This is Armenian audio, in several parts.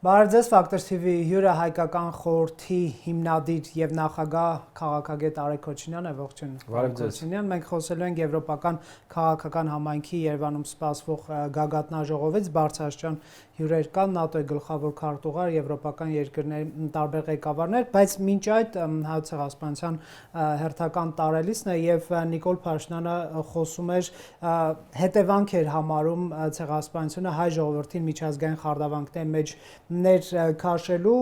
Բարև ձեզ, Factor TV հյուրը հայկական խորհրդի հիմնադիր եւ նախագահ քաղաքագետ Արեգ Քոչինյանն է, ողջույն։ Բարև ձեզ։ Մենք խոսելու ենք եվրոպական քաղաքական համայնքի Երևանում սպասվող գագաթնաժողովից, բարձրաստիճան հյուրեր կան, ՆԱՏՕ-ի գլխավոր քարտուղար, եվրոպական երկրների տարբեր ղեկավարներ, բայց մինչ այդ Հայոց ցեղասպանության հերթական տարելիցն է եւ Նիկոլ Փաշինյանը խոսում էր, հետևանք էր համարում ցեղասպանությունը հայ ժողովրդին միջազգային խարդավանքների մեջ ներքաշելու,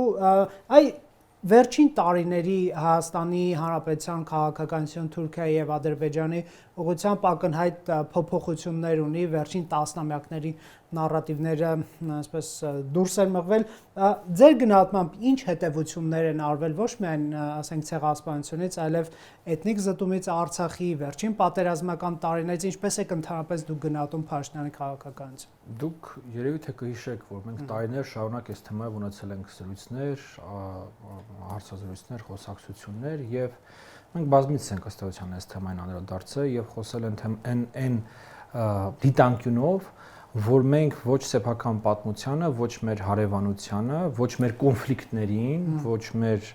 վերջին տարիների Հայաստանի Հանրապետության քաղաքականություն Թուրքիայի եւ Ադրբեջանի ուղղությամբ ակնհայտ փոփոխություններ ունի, վերջին տասնամյակների նարատիվները այսպես դուրս են մղվել։ Ձեր գնահատմամբ ինչ հետևություններ են արվել ոչ միայն ասենք ցեղասպանությունից, այլև էթնիկ զտումից, Արցախի վերջին պատերազմական տարիներից, ինչպես եք ընդհանրապես դուք գնահատում Փաշինյանի քաղաքականությունը։ Դուք երևի թե կհիշեք, որ մենք տարիներ շարունակ այս թեմայով ունեցել ենք զրույցներ, հարցազրույցներ, խոսակցություններ եւ մենք բազմիցս ենք ըստ էության այս թեմային անդրադարձել եւ խոսել են դիտանկյունով, որ մենք ոչ սեփական պատմությանը, ոչ մեր հարևանությանը, ոչ մեր կոնֆլիկտներին, ոչ մեր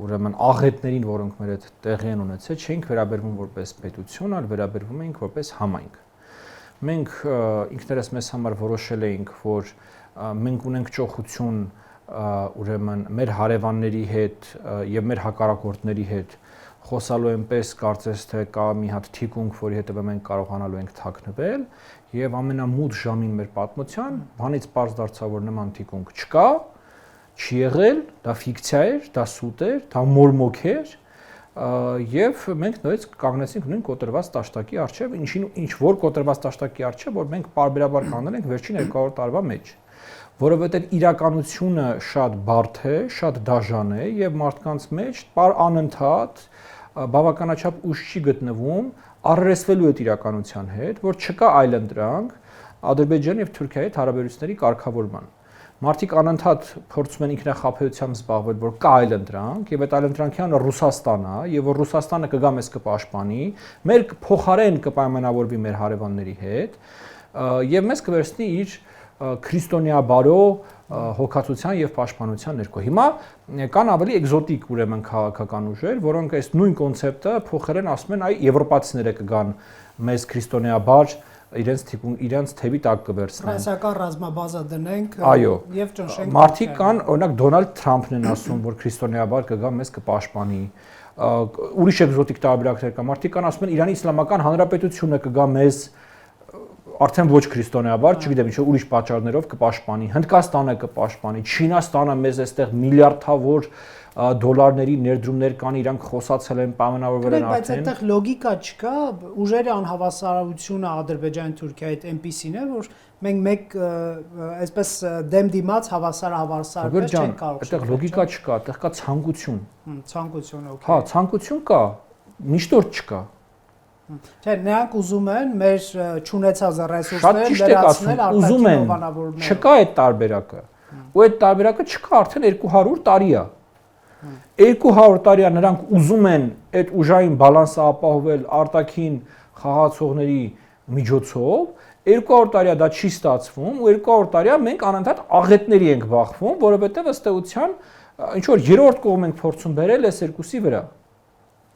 ուրեմն աղետներին, որոնք մեր հետ տեղի են ունեցել, չենք վերաբերվում որպես պետություն, այլ վերաբերվում ենք որպես համայնք։ Մենք ինքներս մեզ համար որոշել էինք, որ մենք ունենք ճոխություն ուրեմն մեր հարևանների հետ եւ մեր հակառակորդների հետ խոսալու այնպես կարծես թե կա մի հատ թիկունք, որի հետևը մենք կարողանալու ենք թաքնվել եւ ամենամութ ժամին մեր պատմության բանից պարզ դարձավ, որ նման թիկունք չկա, չի եղել, դա ֆիկցիա էր, դա սուտ էր, դա մորմոք էր եւ մենք նույնիսկ կանգնեցինք նույն կոտրված տաշտակի առջեւ, ինչ որ կոտրված տաշտակի առջեւ, որ մենք պարբերաբար կանգնել ենք վերջին 200 տարվա մեջ, որովհետեւ իրականությունը շատ բարդ է, շատ դաժան է եւ մարդկանց մեջ անընդհատ բավականաչափ ուժ չի գտնվում առերեսվելու այդ իրականության հետ, որ չկա այլընտրանք Ադրբեջանի եւ Թուրքիայի հարաբերությունների կարգավորման։ Մարդիկ անընդհատ փորձում են ինքնախապեյությամբ զբաղվել, որ կա այլընտրանք եւ այդ այլընտրանքի անունը Ռուսաստանն է եւ որ Ռուսաստանը կգա մեզ կպաշտպանի, մեր փոխարեն կպայմանավորվի մեր հարևանների հետ եւ մեզ կվերցնի իր քրիստոնեաբարո հոգացության եւ պաշտպանության ներքո։ Հիմա կան ավելի էկզոտիկ ուրեմն քաղաքական ուժեր, որոնք այս նույն կոնցեպտը փոխել են, ասում են, այ եվրոպացիները կգան մեզ քրիստոնեաբար իրենց թևի տակ կվերցնեն։ Ֆրանսիական ռազմաբազա դնենք եւ ճնշենք։ Մարդիկ կան, օրինակ Դոնալդ Թրամփն են ասում, որ քրիստոնեաբար կգա մեզ կպաշտպանի։ Ուրիշ էկզոտիկ տարբերակներ կան։ Մարդիկ կան ասում են Իրանի Իսլամական Հանրապետությունը կգա մեզ արդեն ոչ քրիստոնեաբար, չգիտեմ ինչ ուրիշ պատճառներով կպաշտպանի, Հնդկաստանը կպաշտպանի, Չինաստանը մեզ այստեղ միլիարդավոր դոլարների ներդրումներ կան, իրանք խոսացել են, պայմանավորվել են արդեն։ Բայց այդտեղ լոգիկա չկա, ուժերի անհավասարությունը Ադրբեջանի Թուրքիայի հետ այնպիսին է, որ մենք մեկ այսպես դեմ դիմաց հավասար չենք կարող։ Այդտեղ լոգիկա չկա, այդտեղ կա ցանկություն։ Ցանկություն, օքեյ։ Հա, ցանկություն կա, միշտ որ չկա։ Չէ, նրանք ուզում են մեր չունեցած ռեսուրսները լրացնել արտաքին հովանավորումները։ Չկա այդ տարբերակը։ Ու այդ տարբերակը չկա արդեն 200 տարի է։ 200 տարի է նրանք ուզում են այդ ուժային բալանսը ապահովել արտաքին խաղացողների միջոցով, 200 տարի է դա չի ստացվում, ու 200 տարի է մենք անընդհատ աղետների ենք բախվում, որովհետև ըստ էության ինչ որ երրորդ կողմ ենք փորձում բերել այս երկուսի վրա։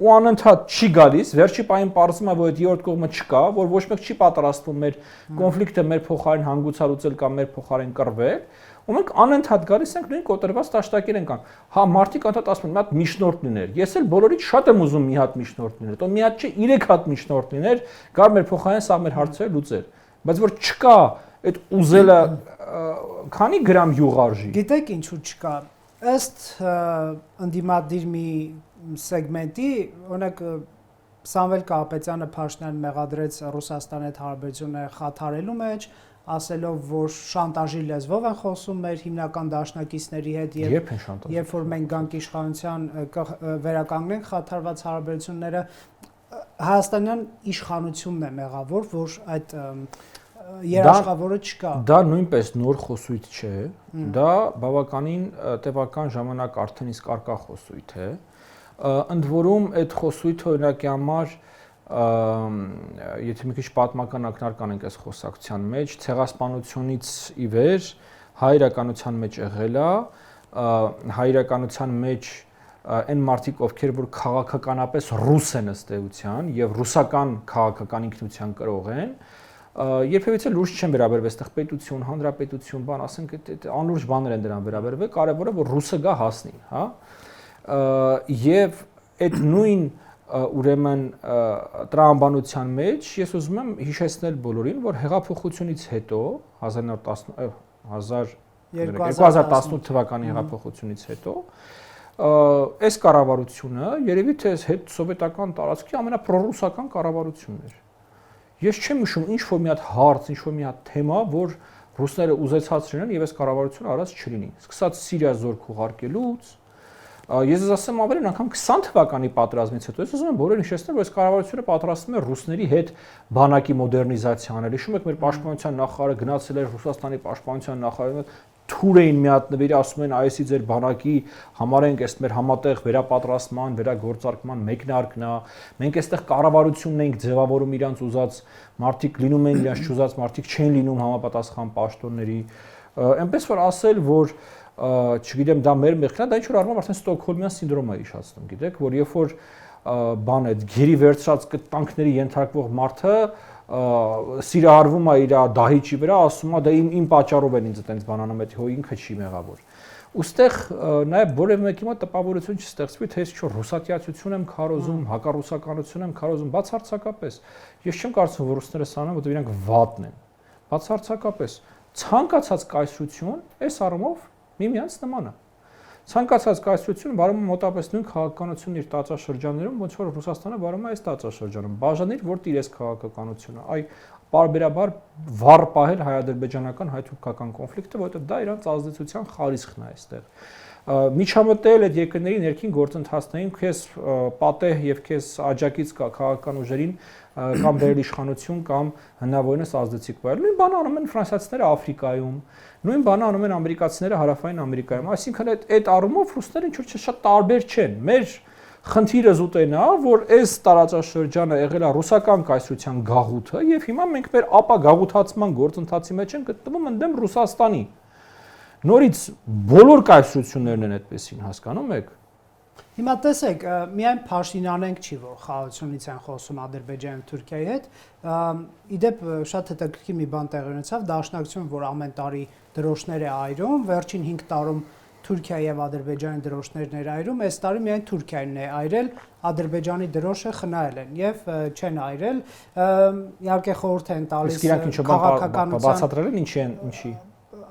Ու անընդհատ չի գալիս, վերջի պահին պարզվում է, որ այդ երրորդ կողմը չկա, որ ոչ մեկ չի պատրաստվում մեր կոնֆլիկտը մեր փոխարեն հանգուցալուծել կամ մեր փոխարեն կռվել, ու մենք անընդհատ գալիս ենք նույն կոտրված տաշտակին ենք ան։ Հա, մարդիկ անընդհատ ասում են, մի հատ միջնորդ լիներ։ Ես էլ բոլորից շատ եմ ուզում մի հատ միջնորդ լինել, તો մի հատ չէ, 3 հատ միջնորդ լիներ, գար մեր փոխարեն սա մեր հարցերը լուծեր։ Բայց որ չկա այդ ուզելը, քանի գրամ յուղ արժի։ Գիտեք ինչու չկա։ Ըստ ընդդիմադիր մի սեգմենտի, օրինակ Սամվել Կարապետյանը Փաշինյանին մեղադրեց Ռուսաստանի հետ հարաբերությունները խաթարելու մեջ, ասելով, որ շանտաժի լեզվով են խոսում մեր հիմնական դաշնակիցների հետ եւ երբ որ մենք գանք իշխանության վերականգնենք խաթարված հարաբերությունները, հայաստանյան իշխանությունն է մեղավոր, որ այդ երաշխավորը չկա։ Դա նույնպես նոր խոսույթ չէ, դա բավականին տևական ժամանակ արդեն իսկ արկա խոսույթ է։ Ընդ որում այդ խոսույթը օրինակի համար եթե մի քիչ պատմական ակնարկ անենք այս խոսակցության մեջ, ցեղասպանությունից ի վեր հայրականության մեջ եղել է, հայրականության մեջ այն մարդիկ, ովքեր որ քաղաքականապես ռուս են ըստ էության եւ ռուսական քաղաքական ինքնության կրող են, երբևիցե լուրջ չեն վերաբերվել այդտեղ պետություն, հանրապետություն, բան, ասենք այդ անլուրջ բաներ են դրան վերաբերվել, կարևորը որ ռուսը գա հասնի, հա։ Եվ այդ նույն ուրեմն տրամաբանության մեջ ես ուզում եմ հիշեցնել բոլորին, որ հեղափոխությունից հետո 2018 թվականի հեղափոխությունից հետո այս կառավարությունը երևի թե հետ սովետական տարածքի ամենապրոռուսական կառավարությունն էր։ Ես չեմ հիշում ինչ որ մի հատ հարց, ինչ որ մի հատ թեմա, որ ռուսները ուզեցած լինեն եւ այս կառավարությունը արած չլինի։ Սկսած Սիրիա զորք ուղարկելուց, ես ասեմ ավելին անգամ 20 թվականի պատերազմից հետո ես ուզում եմ բոլորին հիշեցնել, որ այս կառավարությունը պատրաստվում է ռուսների հետ բանակի մոդեռնիզացիա անել։ Հիշում եք մեր պաշտպանության նախարարը գնացել էր Ռուսաստանի պաշտպանության նախարարը թուր էին միատնվիր, ասում են այսի ձեր բանակի համար ենք այս մեր համատեղ վերապատրաստման, վերագործարկման մեկնարկն է։ Մենք այստեղ կառավարությունն ենք ձևավորում իրանց ուզած մարդիկ լինում են, իրանց չուզած մարդիկ չեն լինում համապատասխան պաշտոնների։ Այնպես որ ասել, որ չգիտեմ դա մեր մեղքն է, դա ինչ որ առումով արդեն Ստոկհոլմյան սինդրոմ է իշխացնում, գիտեք, որ երբ որ բան է գերի վերցրած կտանքների ենթարկվող մարդը սիրահարվում է իր դահիճի վրա, ասում է դա իմ պատճառով են ինձ այդպես բան անում, այդ հո ինքը չի մեղավոր։ Ոստեղ նաև որևէ մեկի մոտ տպավորություն չստեղծվի, թե ես ինչ-որ ռուսատիացություն եմ քարոզում, հակառուսականություն եմ քարոզում, բացարձակապես։ Ես չեմ կարծում, որ ռուսները սա անեն, որովհետև իրանք վատն են։ Բացարձակապես ցանկացած կայսրություն այս առումով միմյանց նման է։ Ցանկացած կայսրությունը վարում է մոտավորապես նույն քաղաքականությունն իր տարածաշրջաններում, ոնց որ Ռուսաստանը վարում է այս տարածաշրջանում։ Բաժանիր, որ տիրես քաղաքականությունը։ Այ բարբերաբար վառ պահել հայ-ադրբեջանական, հայ-թուրքական կոնֆլիկտը, որովհետև դա իրանց ազդեցության խարիսխն է այստեղ։ Միջամտել այդ երկրների ներքին գործընթացներին քեզ պատեհ եւ քեզ աջակից քաղաքական ուժերին կամ վերիշխանություն կամ հնարավորինս ազդեցիկ վայել։ Նույն բանը անում են ֆրանսիացիները Աֆրիկայում, նույն բանը անում են ամերիկացիները Հարավային Ամերիկայում։ Այսինքն այդ առումով ռուսները ինչ որ շատ տարբեր չեն։ Մեր խնդիրը զուտենա, որ այս տարածաշրջանը եղել է ռուսական կայսրության գաղութը եւ հիմա մենք մեր ապա գաղութացման գործընթացի մեջ ենք գտնվում ընդդեմ Ռուսաստանի։ Նորից բոլոր կայսրություններն են այդպեսին, հասկանում եք։ Հիմա տեսեք, միայն Փաշինյանենք չի, որ խաղաղությունից են խոսում Ադրբեջանի ու Թուրքիայի հետ։ Իդեպ շատ հետաքրքիր մի բան տեղի ունեցավ, դաշնակցություն, որ ամեն տարի դրոշներ է այրում, վերջին 5 տարում Թուրքիայի եւ Ադրբեջանի դրոշներն էր այրում, այս տարի միայն Թուրքիան է այրել, Ադրբեջանի դրոշը խնայել են եւ չեն այրել։ Իհարկե խորհուրդ են տալիս քաղաքականության բացատրել են ինչի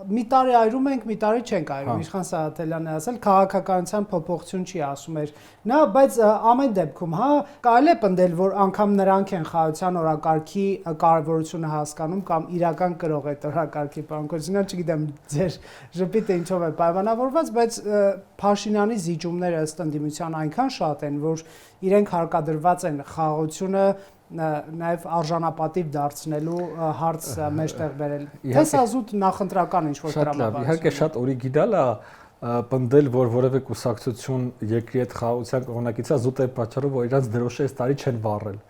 մի տարի այրում ենք, մի տարի չենք այրում։ Իշխան Սահակյանն է ասել, քաղաքականության փոփոխություն չի ասում էր նա, բայց ամեն դեպքում, հա, կարելի է պնդել, որ անգամ նրանք են խաղաղության օրակարգի կարևորությունը հասկանում կամ իրական կրող այդ օրակարգի պարունակությունը, չգիտեմ, ձեր ժպիտը ինչով է պայմանավորված, բայց Փաշինյանի զիջումները ըստ ընդդիմության այնքան շատ են, որ իրենք հարկադրված են խաղաղությունը նաև արժանապատիվ դարձնելու հարց մեջտեղ բերել։ Թե սա զուտ նախընտրական ինչ-որ տրամաբանություն։ Իհարկե շատ օրիգինալ է պնդել, որ որևէ կուսակցություն երկրի հետ խաղաղության կողմնակից է զուտ է պատճառով, որ իրանց դրոշը այս տարի չեն վառել։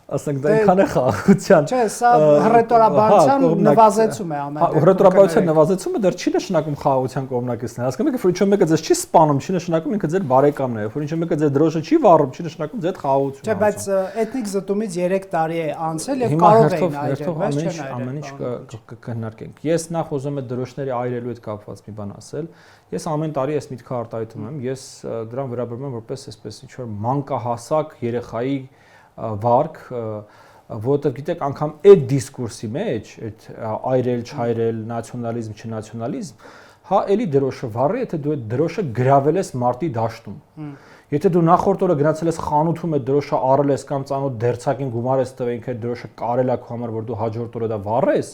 Ասենք դա այնքան է խաղաղության։ Չէ, սա հռետորաբանության նվազեցում է ամեն դեպքում։ Հռետորաբանության նվազեցումը դեռ չի նշանակում խաղաղության կողմնակիցն է։ Հասկանում եք, որ ինչ-որ մեկը ձեզ չի սպանում, չի նշանակում ինքը ձեր բարեկամն է, որ ինչ-որ մեկը ձեր դրոշը չի վառում, չի նշանակում ձեր խաղաղությունն է։ Չէ, բայց էթնիկ զտումից 3 տարի է անցել եւ կարող էին այրել, բայց չեն այրել։ Ամեն ինչ կքննարկենք։ Ես նախ ուզում եմ դրոշների այրելու հետ կապված մի բան ասել։ Ես ամեն տարի այս միտքը արտահայտում եմ, ես դրան վերաբերում եմ որպես այսպես ինչ-որ մանկահասակ երեխայի վարկ, որովհետև գիտեք, անգամ այդ դիսկուրսի մեջ, այդ այրել, չայրել, նացիոնալիզմ, չնացիոնալիզմ, հա էլի դրոշը վառի, եթե դու այդ դրոշը գրավել ես մարտի դաշտում։ Եթե դու նախորդ օրը գնացել ես խանութում այդ դրոշը առել ես կամ ծանոթ դերձակին գումար ես տվել, ինքը այդ դրոշը կարել է քո համար, որ դու հաջորդ օրը դա վառես,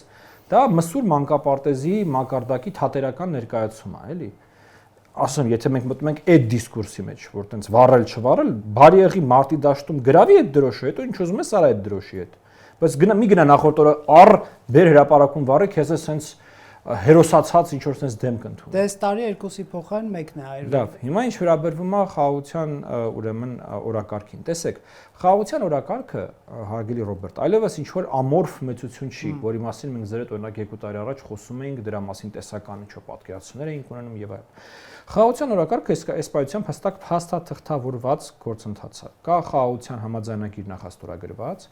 դա մսուր մանկապարտեզի մակարդակի թատերական ներկայացում է, էլի։ Ասում, եթե մենք մտնում ենք այդ դիսկուրսի մեջ, որ տենց վառել չվառել, բարի եղի մարտի դաշտում գրավի այդ դրոշը, հետո ինչ ուզում ես արա այդ դրոշի հետ։ Բայց մի գնա նախորդ օրը առ բեր հրապարակում վառի, քեզ է սենց հերոսացած ինչ որ sense դեմք ընդունում։ Դե այս տարի երկուսի փոխարեն մեկն է այրվել։ Լավ, հիմա ինչ վերաբերվում է խաղաղության ուրեմն օրակարգին։ Տեսեք, խաղաղության օրակարգը, հարգելի Ռոբերտ, այլևս ինչ որ ամորֆ մեծություն չի, որի մասին մենք ձեր հետ օրինակ 2 տարի առաջ խոսում էինք, դրա մասին տեսական ինչ-որ պատկերացումներ էինք ունենում եւ այլն։ Խաղաղության օրակարգը այս պայության հստակ փաստաթղթավորված գործընթաց է։ Կա խաղաղության համաձայնագիր նախաստորագրված,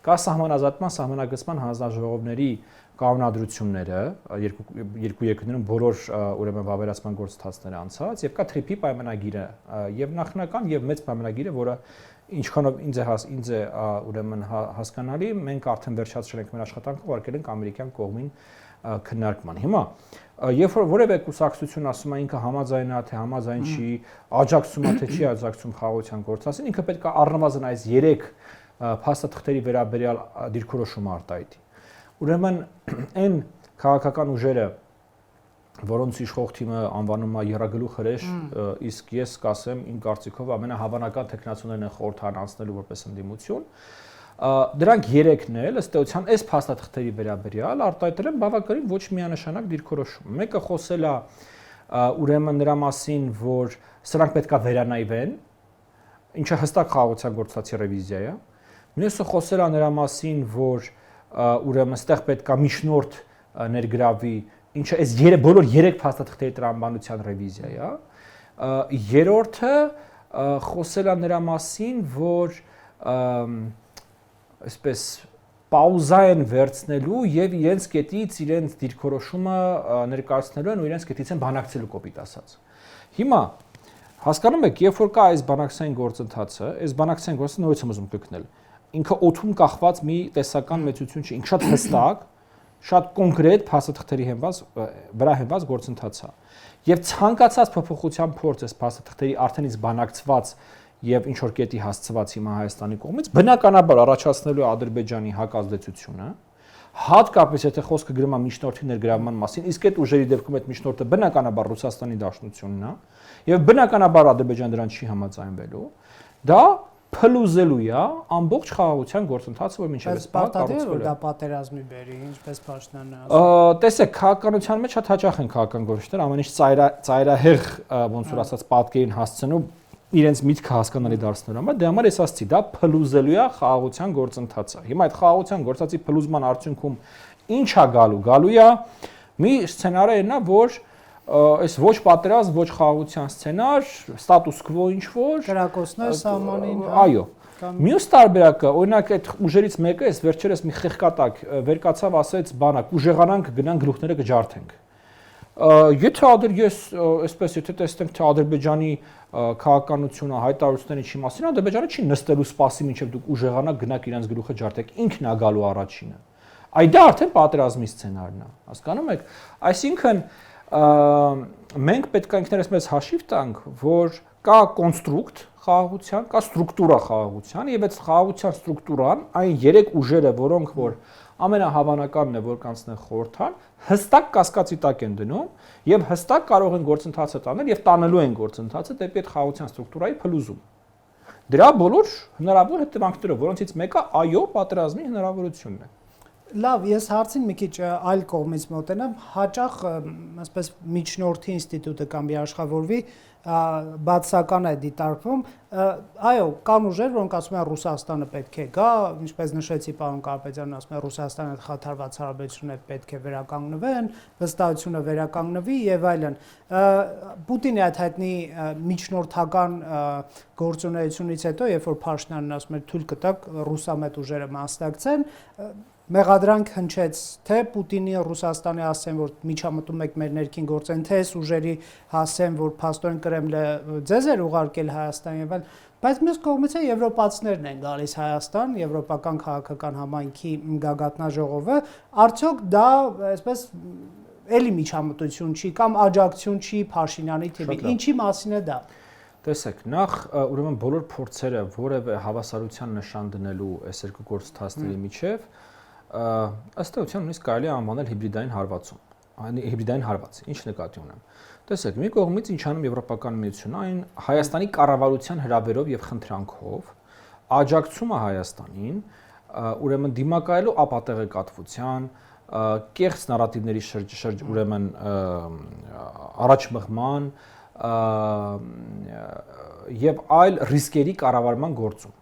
կա սահմանազատման, սահմանագծման հանձնաժողովների կանոնադրությունները, երկու երկրներում բոլոր ուրեմն վավերացման գործընթացները անցած եւ կա TRIPS-ի պայմանագիրը եւ նախնական եւ մեծ պայմանագիրը, որը ինչքանով ինձ է ուրեմն հասկանալի, մենք արդեն վերջացրել ենք մեր աշխատանքը, ուղարկել ենք ամերիկյան կողմին քննարկման։ Հիմա երբ որ որևէ կուսակցություն ասում է ինքը համաձայն է, թե համաձայն չի, աջակցում է, թե չի աջակցում խաղաղության գործընթացին, ինքը պետք է առնվազն այս 3 փաստաթղթերի վերաբերյալ դիրքորոշում արտահայտի։ Ուրեմն այն քաղաքական ուժերը, որոնց իշխող թիմը անվանում է եռագլուխ հրեշ, իսկ ես կասեմ իմ կարծիքով ամենահավանական տեխնացուներն են խորհրդան անցնելու որպես ընդդիմություն, դրանք 3-ն էլ ըստ էության այս փաստաթղթերի վերաբերյալ արտահայտել են բավականին ոչ միանշանակ դիրքորոշում։ Մեկը խոսել է ուրեմն նրա մասին, որ սրանք պետք է վերանայվեն, ինչը հստակ խաղաղության գործընթացի ռևիզիա է։ Մյուսը խոսել է նրա մասին, որ ուրեմն այստեղ պետք է միջնորդ ներգրավի, ինչը այս բոլոր 3 փաստաթղթերի տրամաբանության ռևիզիա է։ Երրորդը խոսել է նրա մասին, որ այսպես պաուզա են վերցնելու եւ իրենց կետից իրենց դիրքորոշումը ներկայացնելու են ու իրենց կետից են բանակցելու կոպիտ ասած։ Հիմա հասկանում եք, երբ որ կա այս բանակցային գործընթացը, այս բանակցային գործը նորից եմ ուզում կրկնել, ինքը օդում կախված մի տեսական մեծություն չի, ինքը շատ հստակ, շատ կոնկրետ փաստաթղթերի վրա հենված գործընթաց է։ Եվ ցանկացած փոփոխության փորձ այս փաստաթղթերի արդեն իսկ բանակցված եւ ինչ որ կետի հասցված հիմա Հայաստանի կողմից բնականաբար առաջացնելու է Ադրբեջանի հակազդեցությունը, հատկապես եթե խոսքը գրում է միջնորդի ներգրավման մասին, իսկ այդ ուժերի դեպքում այդ միջնորդը բնականաբար Ռուսաստանի Դաշնությունն է, եւ բնականաբար Ադրբեջանը դրան չի համաձայնվելու, դա փլուզելու է ամբողջ խաղաղության գործընթացը, որ մինչև այս պահ կառուցվել է։ Դա պատերազմի բերի, ինչպես Փաշինյանն է ասում։ Տեսեք, քաղաքականության մեջ շատ հաճախ են քաղաքական գործիչներ ամեն ինչ ծայրահեղ ոնց որ ասած պատկերին հասցնու իրենց միտքը հասկանալի դարձնելու համար, դե համար ես ասացի, դա փլուզելու է խաղաղության գործընթացը։ Հիմա այդ խաղաղության գործընթացի փլուզման արդյունքում ինչ է գալու։ Գալու է մի սցենարը նա, որ այս ոչ պատերազմ, ոչ խաղաղության սցենար, ստատուս քվո ինչ որ կրակոցներ սահմանին։ Այո։ Մյուս տարբերակը, օրինակ այդ ուժերից մեկը, այս վերջերս մի խեղկատակ վեր կացավ, ասեց, բանակ, ուժեղանանք, գնանք գլուխները կջարդենք։ Եթե ես այսպես եթե տեսնենք թե Ադրբեջանի քաղաքականությունը հայտարարությունների չի մասին, Ադրբեջանը չի նստելու սպասի մինչև դուք ուժեղանաք գնաք իրենց գլուխը ջարդեք, ինքն է գալու առաջինը։ Այդ դա արդեն պատերազմի սցենարն է, հասկանում եք։ Այսինքն մենք պետք է ինքներս մեզ հաշիվ տանք, որ կա կոնստրուկտ խաղաղության, կա ստրուկտուրա խաղաղության, եւ այդ խաղաղության ստրուկտուրան այն 3 ուժերը, որոնք որ ամենահավանականն է, որ կանցնեն խորհրդան, հստակ կասկածի տակ են դնում եւ հստակ կարող են գործընթացը տանել եւ տանելու են գործընթացը դեպի այդ խաղաղության ստրուկտուրայի փլուզում։ Դրա բոլոր հնարավոր հետևանքներով, որոնցից մեկը այո, պատերազմի հնարավորությունն է։ Լավ, ես հարցին մի քիչ այլ կողմից մոտենամ, հաճախ այսպես միջնորդի ինստիտուտը կամ երաշխավորվի բացական է դիտարկվում, այո, կան ուժեր, որոնք ասում են Ռուսաստանը պետք է գա, ինչպես նշեցի պարոն Կարապետյանն ասում է Ռուսաստանի հետ խաթարված հարաբերությունները պետք է վերականգնվեն, վստահությունը վերականգնվի եւ այլն։ Պուտինի այդ հայտնի միջնորդական գործունեությունից հետո, երբ որ Փաշինյանն ասում էր թույլ կտակ ռուսամետ ուժերը մասնակցեն, մեղադրանք հնչեց թե Պուտինի Ռուսաստանի ասեն, որ միջամտում եք մեր ներքին գործեն, թե այս ուժերի հասեն, որ փաստորեն Կրեմլը ձեզ էր ուղարկել Հայաստան եւ այլն, բայց մյուս կողմից եվրոպացիներն են գալիս Հայաստան, եվրոպական քաղաքական համայնքի գագաթնաժողովը, արդյոք դա այսպես էլի միջամտություն չի կամ աջակցություն չի Փաշինյանի թիմին, ինչի մասին է դա։ Տեսեք, նախ ուրեմն բոլոր փորձերը որևէ հավասարության նշան դնելու այս երկու գործընթացների միջև ըստ էության նույնիսկ կարելի է անվանել հիբրիդային հարվածում, հիբրիդային հարված, ինչ նկատի ունեմ։ Տեսեք, մի կողմից ինչ անում Եվրոպական միությունը, այն Հայաստանի կառավարության հրավերով եւ խնդրանքով աջակցում է Հայաստանին, ուրեմն դիմակայելու ապատեղեկատվության, կեղծ նարատիվների ուրեմն առաջ մղման եւ այլ ռիսկերի կառավարման գործում։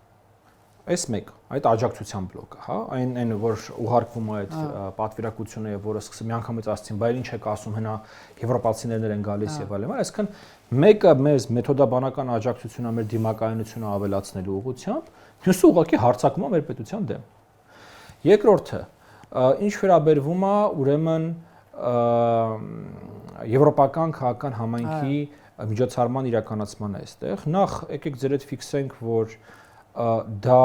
Այս մեկ, այդ աջակցության բլոկը, հա, այն որ ուղարկվում է այդ պատվիրակությունը եւ որը սկսում միանգամից ասցին, բայց ինչ եք ասում, հնա եվրոպացիներն են գալիս եւ այլն, այսինքն մեկը մեզ մեթոդաբանական աջակցությունը մեր դիմակայունությունը ավելացնելու ուղղությամբ, մյուսը ուղղակի հարձակվում է մեր պետության դեմ։ Երկրորդը, ինչ վերաբերվում է ուրեմն եվրոպական քաղաքական համայնքի միջոցառման իրականացման այստեղ, նախ եկեք ձեր հետ ֆիքսենք, որ դա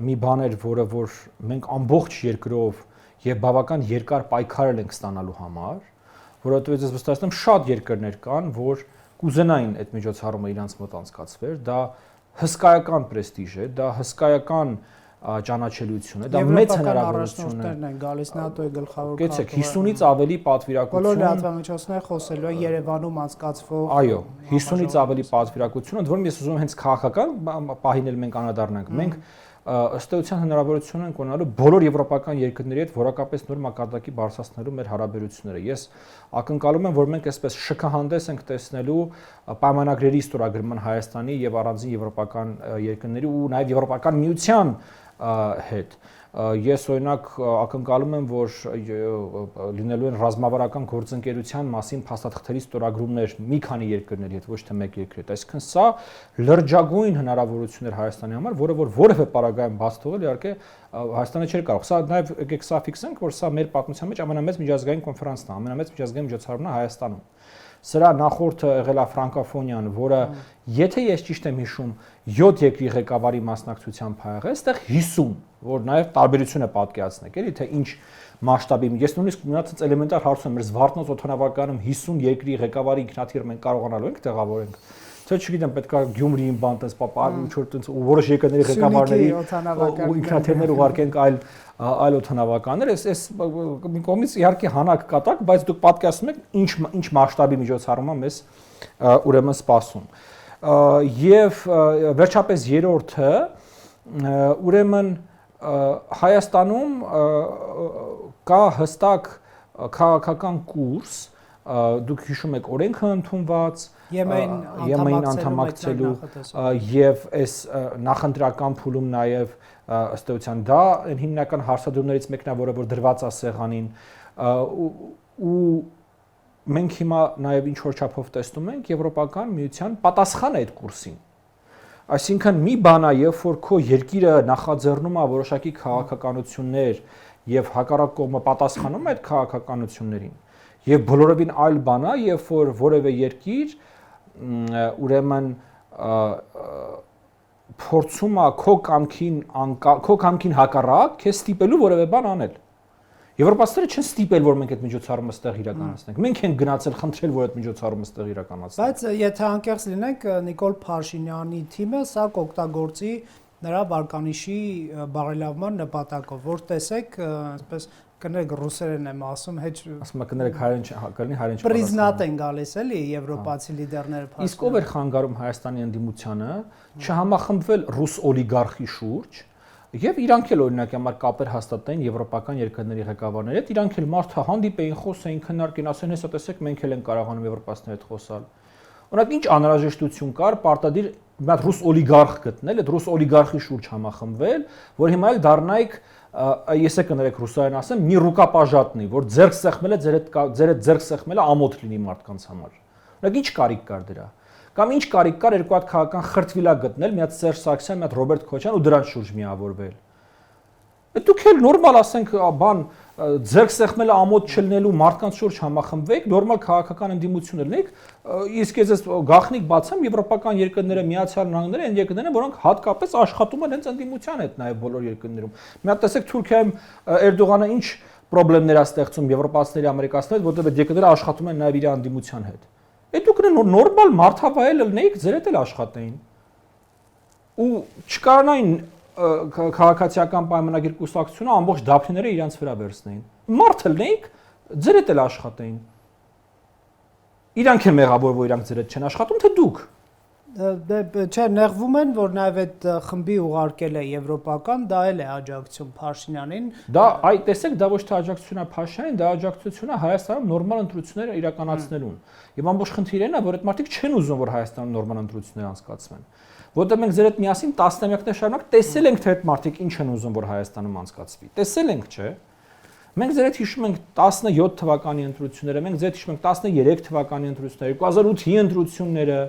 մի բան էր, որը որ մենք ամբողջ երկրով եւ բավական երկար պայքարել ենք ստանալու համար, որովհետեւ ես վստահ եմ շատ երկրներ կան, որ կուզենային այդ միջոցառումը իրանց մոտ անցկացվեր, դա հսկայական պրեստիժ է, դա հսկայական ճանաչելիություն է, դա մեծ հնարավորություն է։ Են գալիս ՆԱՏՕ-ի գլխավոր Գեցեք 50-ից ավելի պատվիրակություն։ Բոլոր լրատվամիջոցները խոսելու են Երևանում անցկացվող։ Այո, 50-ից ավելի պատվիրակություն, ընդ որում ես ուզում եմ հենց քաղաքական պահին էլ մենք անդրադառնանք։ Մենք ըստ էության հնարավորություն ենք ունենալու բոլոր եվրոպական երկրների հետ որակապես նոր մակարդակի բարձրացնելու մեր հարաբերությունները։ Ես ակնկալում եմ, որ մենք այսպես շքահանդես ենք տեսնելու պայմանագրերի ստորագրման Հայաստանի եւ առանձին եվրոպական երկրների ու նաեւ Եվրոպական միության հետ։ Ես օրինակ ակնկալում եմ, որ լինելու են ռազմավարական գործընկերության մասին փաստաթղթերի ստորագրումներ մի քանի երկրների հետ, ոչ թե մեկ երկրի հետ։ Այսինքն սա լրջագույն հնարավորություն էր Հայաստանի համար, որը որ որևէ պարագայում բաց թողել իհարկե Հայաստանը չէր կարող։ Սա նաև եկեք սա ֆիքսենք, որ սա մեր պատմության մեջ ամենամեծ միջազգային կոնֆերանսն է, ամենամեծ միջազգային միջոցառումն է Հայաստանում։ Սրա նախորդը եղել է ֆրանկոֆոնիան, որը եթե ես ճիշտ եմ հիշում 7 երկրի ղեկավարի մասնակցությամբ ա եղել, այստեղ 50, որ նաև տարբերություն է պատկերացնեք, էլի թե ինչ մասշտաբի։ Ես նույնիսկ մնացած էլեմենտար հարց եմ, մեր Զվարթնոց օդանավակայանում 50 երկրի ղեկավարի ինքնաթիռ մենք կարողանալու ենք տեղավորենք։ Թե չգիտեմ, պետք է Գյումրիին բան տես ինչ-որ որոշ երկրների ղեկավարների ինքնաթիռներ ուղարկենք այլ օդանավականներ, այս մի կողմից իհարկե հանակ կատակ, բայց դուք պատկերացնում եք ինչ մասշտաբի միջոցառումը մեզ ուրեմն սպասում։ Եվ վերջապես երրորդը ուրեմն Հայաստանում կա հստակ քաղաքական կուրս, դուք հիշում եք օրենքը ընդունված, ԵՄ-ին անդամակցելու եւ այս նախընտրական փուլում նաեւ ըստ էության դա հիմնական հարցադրումներից մեկն է, որը որ դրված է սեղանին ու մենք հիմա նաեւ ինչ որ չափով տեսնում ենք եվրոպական միության պատասխանը այդ կուրսին։ Այսինքն մի բան է, երբ որ քո երկիրը նախաձեռնում է որոշակի քաղաքականություններ եւ հակառակ կողմը պատասխանում է այդ քաղաքականություններին, եւ բոլորովին այլ բան է, երբ որ որևէ երկիր ուրեմն փորձում է քո կամքին հակառակ քեզ ստիպելու որևէ բան անել։ Եվրոպացիները չեն ստիպել, որ մենք այդ միջոցառումը ստեղ իրականացնենք։ Մենք ենք գնացել խնդրել, որ այդ միջոցառումը ստեղ իրականացնենք։ Բայց եթե անկեղծ լինենք, Նիկոլ Փաշինյանի թիմը սա կօգտագործի նրա վարկանիշի բարելավման նպատակով, որ տեսեք, այսպես կներեք ռուսերեն եմ ասում, հեչ ասում եք կներեք հայերեն պրիզնատ են գալիս էլի եվրոպացի լիդերները։ Իսկ ով էր խանգարում Հայաստանի ընդդիմությանը չհամախմբվել ռուս օլիգարխի շուրջ եւ իրանք էլ օրինակ համար կապեր հաստատեն եվրոպական երկրների ղեկավարների հետ, իրանք էլ մարդը հանդիպեին, խոսեին, քննարկեին, ասեն, հեսա տեսեք, մենք էլ ենք կարողանում եվրոպացիների հետ խոսալ։ Օրինակ ինչ անհրաժեշտություն կար պարտադիր մի հատ ռուս օլիգարխ գտնել, այդ ռուս օլիգարխի շուրջ համախմբվել, որ հիմա էլ դառնայիք, ես կներեք ռուսերեն ասեմ, մի ռուկապաժատնի, որ ձեռք սեղմել է ձեր հետ ձեռք սեղմելը ամոթ լինի մարդկանց համար։ Օրինակ ինչ կարիք կար դրա։ Կամ ինչ կարիք կար երկու հատ քաղաքական խրտվիլա գտնել, մի հատ Սերժ Սարգսյան, մի հատ Ռոբերտ Քոչարյան ու դրանց շուրջ միավորվել։ Դուք էլ նորմալ ասենք բան ձեռք սեղմելը ամոթ չլնելու մարդկանց շուրջ համախմբվեք, նորմալ քաղաքական ընդդիմություն լինեք, իսկ ես գաղտնիք բացեմ եվրոպական երկրները, Միացյալ Նահանգները, այն երկրներն են, որոնք հատկապես աշխատում են հենց ընդդիմության հետ նաև բոլոր երկրներում։ Մի հատ տեսեք Թուրքիայում Էրդողանը ինչ խնդիրներ է ստեղծում եվրոպացիների, ամերիկացիների, որտեղ այդ երկրները աշխատում են նաև իր ընդդիմության հետ։ Դուք նորմալ մարդավայել լինեիք, ձեր հետ էլ աշխատեին։ Ու չկարանային քաղաքացիական պայմանագիր կուսակցությունը ամբողջ դափնիները իրենց վրա վերցնեին։ Մարդ լինեիք, ձեր հետ էլ աշխատեին։ Իրանք են մեղավոր, որ իրանք ձեր հետ չեն աշխատում, թե դուք։ Չէ, նեղվում են, որ նաև այդ խմբի ուղարկել է եվրոպական, դա էլ է աջակցություն Փաշինյանին։ Դա այ տեսեք, դա ոչ թե աջակցություն է Փաշինյանին, դա աջակցություն է Հայաստանում նորմալ ընտրություններ իրականացնելուն։ Եվ ամբողջ խնդիրն է, որ այդ մարդիկ չեն ուզում, որ Հայաստանում նորմալ ընտրություններ անցկացվեն։ Որտեղ մենք ձեր հետ միասին տասնամյակներ շարունակ տեսել ենք, թե այդ մարդիկ ինչ են ուզում, որ Հայաստանում անցկացվի։ Տեսել ենք, չէ՞։ Մենք ձեր հետ հիշում ենք 17 թվականի ընտրությունները, մենք ձեր հետ հիշում ենք 13 թվականի ընտրությունները, 2008-ի ընտրությունները,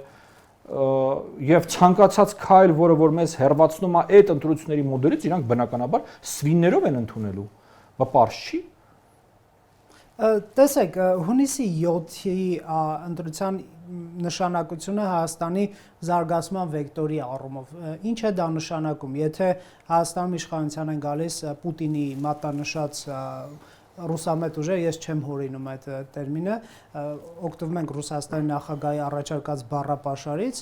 եւ ցանկացած քայլ, որը մեզ հերվածնում է այդ ընտրությունների մոդելից, իրանք բնականաբար սվիններով են ընդունելու։ Բա պարզ չի։ Տեսեք, հունիսի 7-ի ընտրության նշանակությունը Հայաստանի զարգացման վեկտորի առումով։ Ինչ է դա նշանակում, եթե Հայաստանում իշխանության են գալիս Պուտինի մատնանշած ռուսամետ ուժեր, ես չեմ հորինում այդ տերմինը, օգտվում ենք Ռուսաստանի նախագահի առաջարկած բառապաշարից,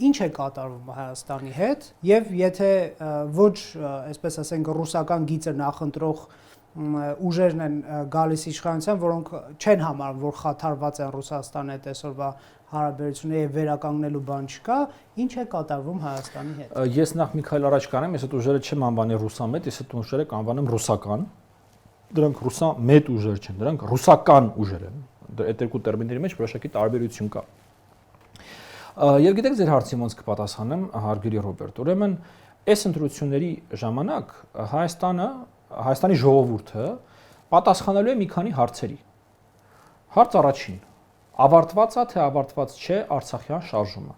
ինչ է կատարվում Հայաստանի հետ, եւ եթե ոչ, այսպես ասենք, ռուսական գիծը նախընտրող ուժերն են գալիս իշխանության, որոնք չեն համարում, որ խաթարված են Ռուսաստանի հետ այսօրվա հարաբերությունները եւ վերականգնելու բան չկա, ինչ է կատարվում Հայաստանի հետ։ Ես նախ մի քայլ առաջ կանեմ, ես այդ ուժերը չեմ անվանի ռուսամետ, ես այդ ուժերը կանվանեմ ռուսական։ Դրանք ռուսամետ ուժեր չեն, դրանք ռուսական ուժեր են։ Այդ երկու տերմինների մեջ որոշակի տարբերություն կա։ Եվ գիտեք ձեր հարցին ոնց կպատասխանեմ, հարգելի Ռոբերտ, ուրեմն այս ընտրությունների ժամանակ Հայաստանի ժողովուրդը պատասխանելու է մի քանի հարցերի։ Հարց առաջին. ավարտված է թե ավարտված չէ Արցախյան շարժումը։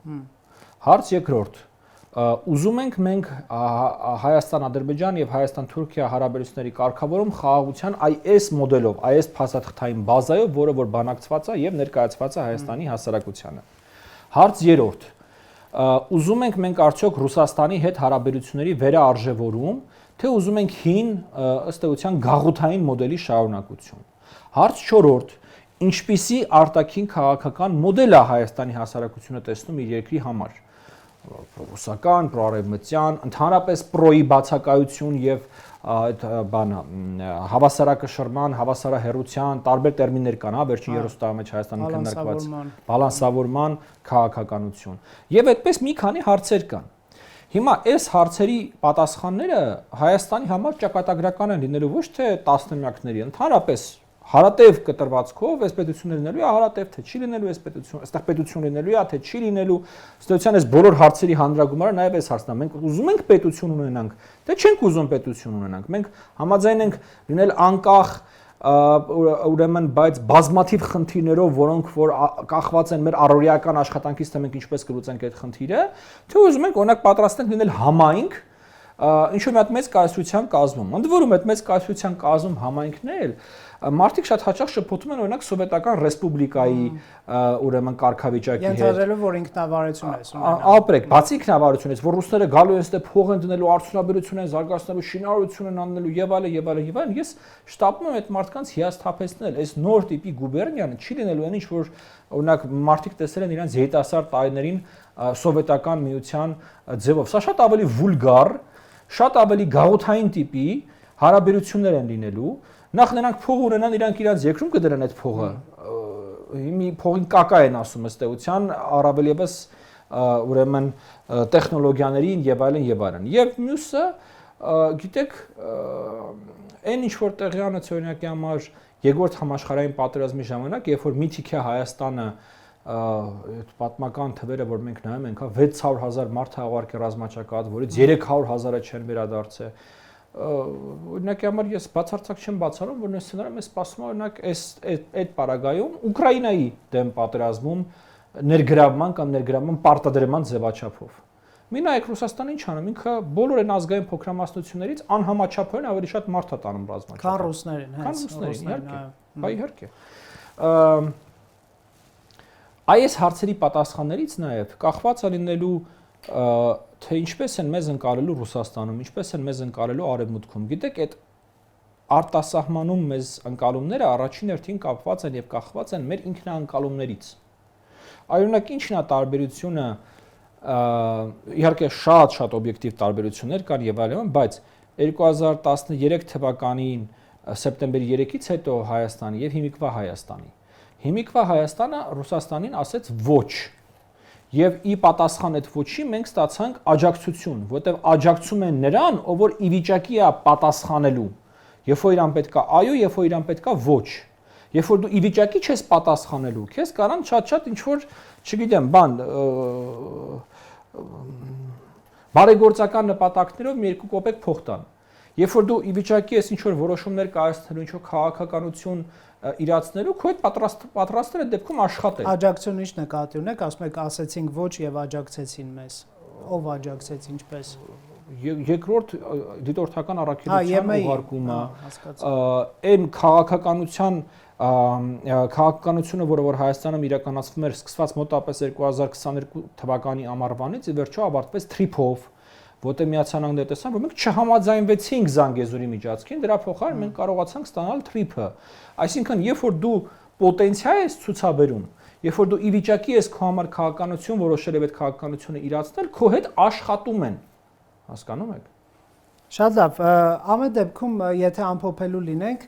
Հարց երկրորդ. ուզում ենք մենք Հայաստան-Ադրբեջան եւ Հայաստան-Թուրքիա հարաբերությունների կարգավորում խաղաղության այս մոդելով, այս փաստաթղթային բազայով, որը որ բանակցված է եւ ներկայացված է Հայաստանի հասարակությանը։ Հարց երրորդ. ուզում ենք մենք արդյոք Ռուսաստանի հետ հարաբերությունների վերաարժևորում, թե ուզում ենք հին ըստ էության գաղութային մոդելի շարունակություն։ Հարց չորրորդ. ինչպիսի արտաքին քաղաքական մոդել է Հայաստանի հասարակությունը տեսնում իր երկրի համար։ Ռուսական, պրոարևմտյան, ընդհանրապես պրոյի բացակայություն եւ այդ բանը հավասարակշռման, հավասարահեռության տարբեր տերմիններ կան, հա, վերջին 30 տարի մեջ Հայաստանում քննարկված բալանսավորման քաղաքականություն։ Եվ այդպես մի քանի հարցեր կան։ Հիմա այս հարցերի պատասխանները Հայաստանի համար ճակատագրական են լինելու ոչ թե տասնամյակների, ընդհանրապես հարատև կտրվածքով այս պետությունը լինելու է, հարատև թե չի լինելու այս պետությունը, այստեղ պետություն լինելու է, թե չի լինելու, ըստեյության այս բոլոր հարցերի հանրագումարը նաև այս հարցն է։ Մենք ուզում ենք պետություն ունենանք, թե չենք ուզում պետություն ունենանք։ Մենք համաձայն ենք լինել անկախ, ուրեմն, բայց բազմաթիվ խնդիրներով, որոնք որ կախված են մեր առօրեական աշխատանքից, թե մենք ինչպես կլուծենք այդ խնդիրը, թե ուզում ենք օրինակ պատրաստ ենք լինել համայնք, ինչ-որ մի հատ մեծ կայսրության կազմում։ Ընդ որում այդ մեծ կայսրության կազմում համայնքն էլ մարդիկ շատ հաճախ շփոթում են օրինակ սովետական ռեսպուբլիկայի ուրեմն կարգավիճակի հետ։ Ենթադրելով որ ինքնավարություն է ունենալու։ Ապրեք, բացի ինքնավարությունից, որ ռուսները գալու են ստե փող են դնելու, արդյունաբերություն են զարգացնելու, շինարարություն են անելու եւ այլն եւ այլն եւ այլն, ես շտապում եմ այդ մարդկանց հիասթափեցնել։ Այս նոր տիպի գուբերնիան չի լինելու այն ինչ որ օրինակ մարդիկ տեսել են իրենց երիտասարդ տարիներին սովետական միության ձևով։ Սա շատ ավելի վուլգար, շատ ավելի գաղութային տիպի հարաբերություններ են լինելու։ Նախ նրանք փող ունենան, իրանք իրենց երկրում կդրեն այդ փողը։ Մի փողին կակա են ասում ըստ էության, առավել եւս ուրեմն տեխնոլոգիաներին եւ այլն եւ այլն։ Եվ մյուսը, գիտեք, այն ինչ որ տեղյանը օրինակի համար երկրորդ համաշխարհային պատերազմի ժամանակ, երբ որ միթիքե Հայաստանը այդ պատմական թվերը, որ մենք նայում ենք, 600,000 մարդ հաղորդի ռազմաճակատ, որից 300,000-ը չեն վերադարձել։ Օրինակի համար ես բացարձակ չեմ բացառում, որ այս սցենարը մեզ սպասում է օրինակ այդ պարագայում Ուկրաինայի դեմ պատերազմում ներգրավման կամ ներգրավման պարտադրման ձևաչափով։ Մի նայեք Ռուսաստանը ինչ անում, ինքը բոլոր այն ազգային փոքրամասնություններից անհամաչափորեն ավելի շատ մարդ է տանում ռազմաճակատ։ Քան ռուսներին, հենց։ Քան ռուսներին, իհարկե։ Բա իհարկե։ Այս հարցերի պատասխաններից նաև կախված է լինելու թե ինչպես են մեզ ընկալելու Ռուսաստանում, ինչպես են մեզ ընկալելու Արևմուտքում։ Գիտեք, այդ արտասահմանում մեզ ընկալումները առաջին հերթին կապված են եւ կախված են մեր ինքնաընկալումներից։ Օրինակ, ինչն է տարբերությունը, իհարկե շատ օբյեկտիվ տարբերություններ կան եւ այլն, բայց 2013 թվականին սեպտեմբերի 3-ից հետո Հայաստանի եւ հիմիկվա Հայաստանի։ Հիմիկվա Հայաստանը Ռուսաստանին ասեց ոչ։ Եվ ի պատասխան այդ ոչի մենք ստացանք աջակցություն, որտեղ աջակցում են նրան, ով որ ի վիճակի է պատասխանելու։ Երբ որ իրան պետքա այո, երբ որ իրան պետքա ոչ։ Երբ որ դու ի վիճակի չես պատասխանելու, քեզ կարան շատ-շատ ինչ որ, չգիտեմ, բարեգործական նպատակներով մի 2 կոպեկ փող տան։ Երբ որ դու ի վիճակի ես ինչ որ որոշումներ կայացնելու, ինչ որ քաղաքականություն իրացնելու, քո այդ պատրաստները դեպքում աշխատել։ Աջակցություն ինչ նկատի ունեք, ասում եք ասեցինք ոչ եւ աջակցեցին մեզ։ Ով աջակցեց ինչպես։ Երկրորդ դիտորդական առաքելության ուղարկումը, այն քաղաքականությունը, որը որ Հայաստանում իրականացվում էր սկսված մոտավորապես 2022 թվականի ամառվանից, ի վերջո ավարտվեց թրիփով, որտեղ Միացյալ Նահանգները տեսան, որ մենք չհամաձայնվեցինք Զանգեզուրի միջանցքին, դրա փոխարեն մենք կարողացանք ստանալ թրիփը։ Այսինքն, երբ որ դու պոտենցիալ ես ցուցաբերում, երբ որ դու ի վիճակի ես քո համար քաղաքականություն որոշել եւ այդ քաղաքականությունը իրացնել, քո հետ աշխատում են։ Հասկանում եք։ Շատ լավ, ամեն դեպքում, եթե ամփոփելու լինենք,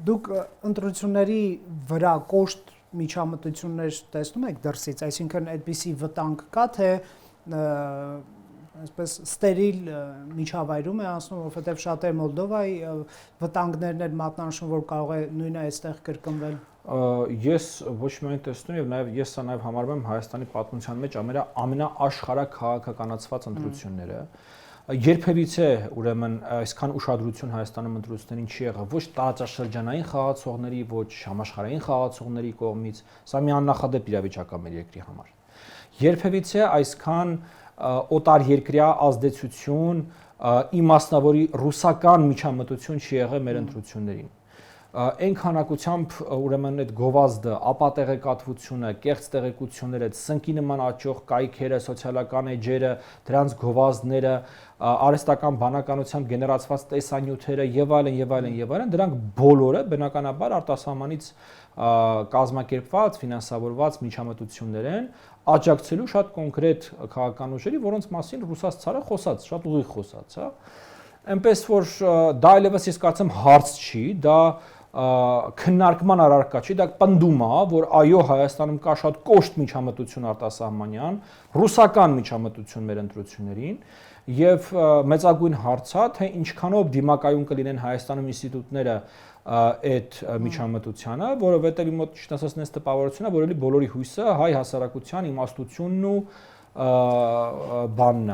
դուք ընտրությունների վրա կոշտ միջամտություններ տեսնում եք դրսից, այսինքն այդպիսի վտանգ կա, թե այսպես ստերիլ միջավայրում է անցնում, որովհետև շատեր Մոլդովայի վտանգներն են մատնանշում, որ կարող է նույնը այստեղ կրկնվել։ Ես ոչ միայն տեսնում եւ նաեւ ես սա նաեւ համարում եմ Հայաստանի պատմության մեջ ամենաաշխարհակ քաղաքականացված ընտրությունները։ Երբևիցե ուրեմն այսքան ուշադրություն Հայաստանում ընտրություններին չի եղել ոչ տարածաշրջանային խաղացողների, ոչ համաշխարհային խաղացողների կողմից, սա մի աննախադեպ իրավիճակ է մեր երկրի համար։ Երբևիցե այսքան օտարերկրյա ազդեցություն, իմաստնավորի ռուսական միջամտություն չի եղել մեր ընտրություններին։ Այն քանակությամբ ուրեմն այդ գովազդը, ապատեղեկատվությունը, կեղծ տեղեկությունները, սնկի նման աճող կայքերը, սոցիալական էջերը, դրանց գովազդները, արհեստական բանականությամբ գեներացված տեսանյութերը եւ այլն, դրանք բոլորը բնականաբար արտասահմանից կազմակերպված, ֆինանսավորված միջամտություններ են, աջակցելու շատ կոնկրետ քաղաքական ուժերի, որոնց մասին ռուսաց ցարը խոսած, շատ ուղիղ խոսած, հա։ Այնպես որ դա այլևս ես կարծեմ հարց չի, դա քննարկման առարկա չի, դա պնդում է, որ այո, Հայաստանում կա շատ կոշտ միջամտություն արտասահմանյան, ռուսական միջամտություն մեր ընտրություններին, եւ մեծագույն հարց է, թե ինչքանով դիմակայուն կլինեն Հայաստանում ինստիտուտները այդ միջամտությանը, որովհետեւ իմ մոտ ճիշտ ասած նես տպավորությունն է, որ էլի բոլորի հույսը հայ հասարակության իմաստությունն ու բանն է,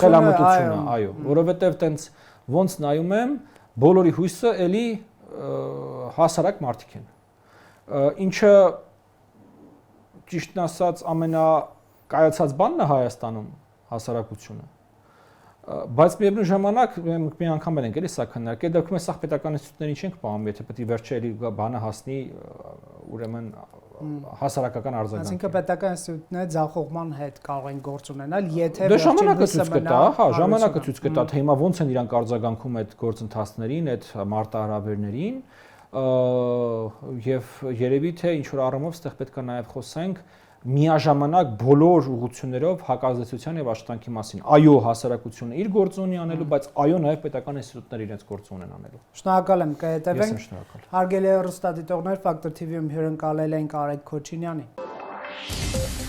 խելամտությունը, այո, որովհետեւ տենց ոնց նայում եմ, բոլորի հույսը էլի հասարակ մարդիկ են։ Ինչը ճիշտն ասած ամենակայացած բանն է Հայաստանում հասարակությունը։ Բայց միևնույն ժամանակ մի անգամ ենք էլի սա քննարկել, դեպքում սա պետական ինստիտուտներին չենք պահում, եթե պետք է վերջը էլի բանը հասնի ուրեմն հասարակական արձագանք։ Այսինքն պետական ինստիտուտները ձախողման հետ կարող են գործ ունենալ, եթե ժամանակը ցույց կտա, հա, ժամանակը ցույց կտա, թե հիմա ոնց են իրանք արձագանքում այդ գործընթացներին, այդ մարտահրավերներին, եւ երևի թե ինչ որ առումով այդտեղ պետք է նաեւ խոսենք միաժամանակ բոլոր ուղղություններով հակազդեցության եւ աշխատանքի մասին։ Այո, հասարակությունը իր գործ ունի անելու, բայց այո, նաեւ պետական ինստիտուտները իրենց գործ ունեն անելու։ Շնորհակալ եմ, կհետևենք։ Հարգելի հեռուստադիտողներ, Factor TV-ում հյուրընկալել ենք Արեգ Քոչինյանին։